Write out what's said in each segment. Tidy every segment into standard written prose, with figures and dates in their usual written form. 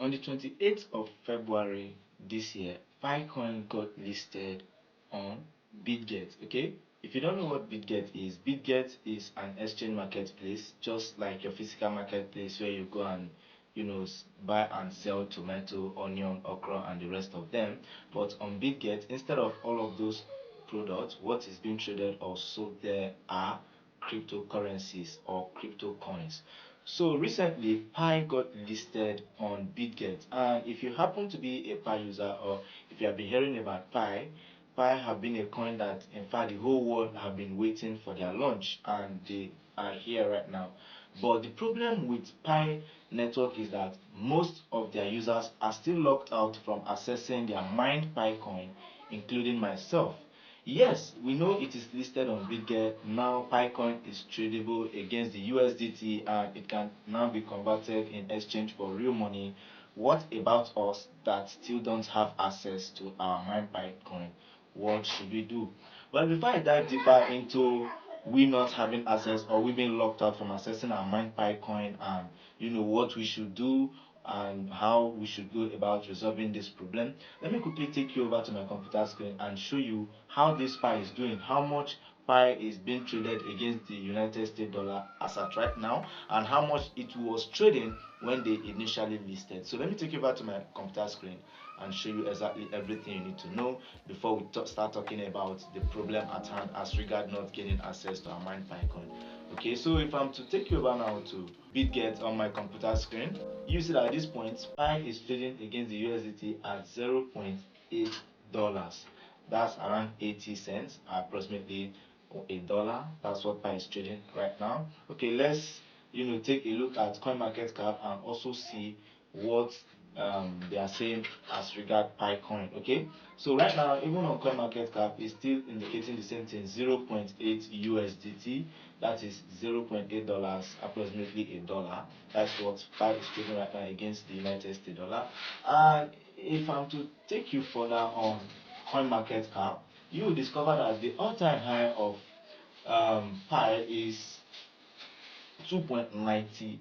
On the 28th of February this year, Bitcoin got listed on Bitget. Okay, if you don't know what Bitget is an exchange marketplace, just like your physical marketplace where you go and buy and sell tomato, onion, okra, and the rest of them. But on Bitget, instead of all of those products, what is being traded or sold there are cryptocurrencies or crypto coins. So recently, Pi got listed on Bitget, and if you happen to be a Pi user, or if you have been hearing about Pi have been a coin that, in fact, the whole world have been waiting for their launch, and they are here right now. But the problem with Pi network is that most of their users are still locked out from accessing their mined Pi coin, including myself. Yes, we know it is listed on Bitget. Now Picoin is tradable against the USDT and it can now be converted in exchange for real money. What about us that still don't have access to our mine Picoin? What should we do? Well, before I dive deeper into we not having access or we being locked out from accessing our mine Picoin, and what we should do and how we should go about resolving this problem, let me quickly take you over to my computer screen and show you how this Pi is doing, how much Pi is being traded against the United States dollar as at right now, and how much it was trading when they initially listed. So let me take you over to my computer screen and show you exactly everything you need to know before we start talking about the problem at hand as regard not getting access to our mined Picoin. Okay, so if I'm to take you over now to Bitget on my computer screen, you see that at this point Pi is trading against the USDT at $0.8. That's around 80 cents, approximately $1. That's what Pi is trading right now. Okay, let's take a look at CoinMarketCap and also see what they are saying as regard Picoin. Okay, so right now, even on CoinMarketCap, is still indicating the same thing: 0.8 USDT. That is $0.8, approximately $1. That's what Pi is trading right now against the United States dollar. And if I'm to take you further on CoinMarketCap, you will discover that the all-time high of Pi is $2.98.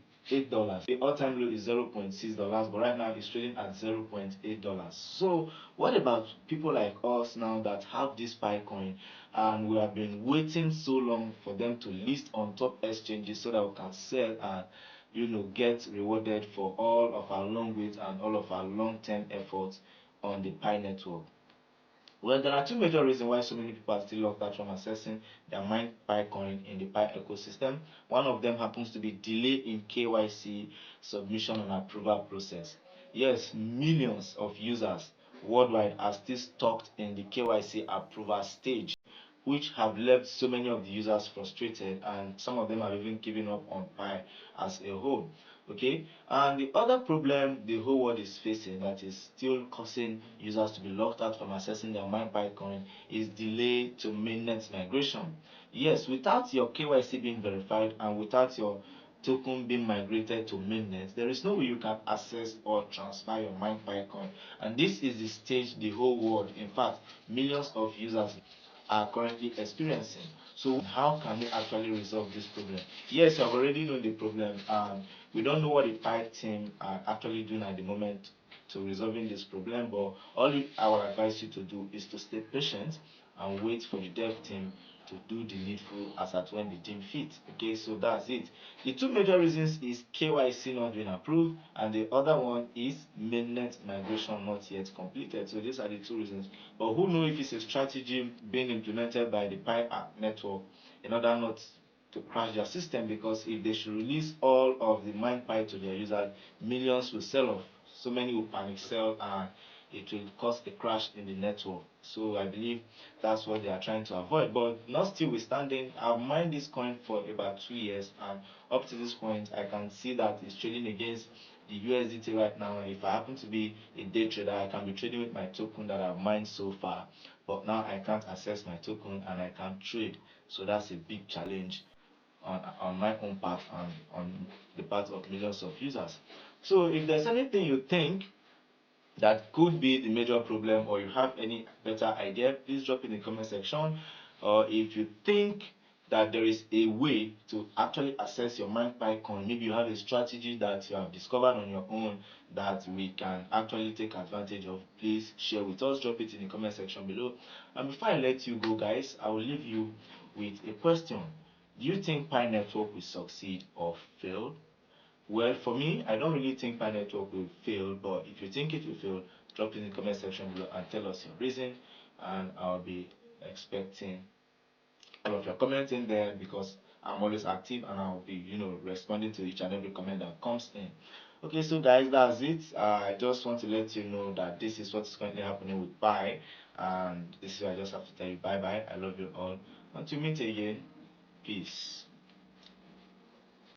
The all-time low is $0.6, but right now it's trading at $0.8. So what about people like us now that have this Pi coin and we have been waiting so long for them to list on top exchanges so that we can sell and get rewarded for all of our long wait and all of our long-term efforts on the Pi network? Well, there are two major reasons why so many people are still locked out from accessing their mined Picoin in the Pi ecosystem. One of them happens to be delay in KYC submission and approval process. Yes, millions of users worldwide are still stuck in the KYC approval stage, which have left so many of the users frustrated, and some of them have even given up on Pi as a whole. Okay, and the other problem the whole world is facing that is still causing users to be locked out from accessing their mine Bitcoin is delay to mainnet migration. Yes, without your KYC being verified and without your token being migrated to mainnet, there is no way you can access or transfer your mine Bitcoin. And this is the stage the whole world, in fact millions of users, are currently experiencing. So how can we actually resolve this problem? Yes, I've already known the problem, and we don't know what the Pi team are actually doing at the moment to resolving this problem, but all I would advise you to do is to stay patient and wait for the dev team to do the needful as at when the team fit. Okay, so that's it. The two major reasons is KYC not being approved, and the other one is mainnet migration not yet completed. So these are the two reasons. But who knows if it's a strategy being implemented by the Pi network in order not to crash their system, because if they should release all of the mined Pi to their users, millions will sell off. So many will panic sell and it will cause a crash in the network. So I believe that's what they are trying to avoid. But not still withstanding, I've mined this coin for about 2 years, and up to this point I can see that it's trading against the USDT right now. If I happen to be a day trader, I can be trading with my token that I've mined so far, but now I can't access my token and I can't trade. So that's a big challenge on my own part and on the part of millions of users. So if there's anything you think that could be the major problem, or you have any better idea, please drop in the comment section. Or if you think that there is a way to actually access your mind PyCoin. Maybe you have a strategy that you have discovered on your own that we can actually take advantage of, please share with us. Drop it in the comment section below. And before I let you go, guys, I will leave you with a question. Do you think Pi Network will succeed or fail? Well, for me, I don't really think Pi Network will fail, but if you think it will fail, drop it in the comment section below and tell us your reason, and I'll be expecting all of your comments in there, because I'm always active and I'll be, responding to each and every comment that comes in. Okay, so guys, that's it. I just want to let you know that this is what's currently happening with Pi, and this is why I just have to tell you bye bye. I love you all. Until we meet again, peace.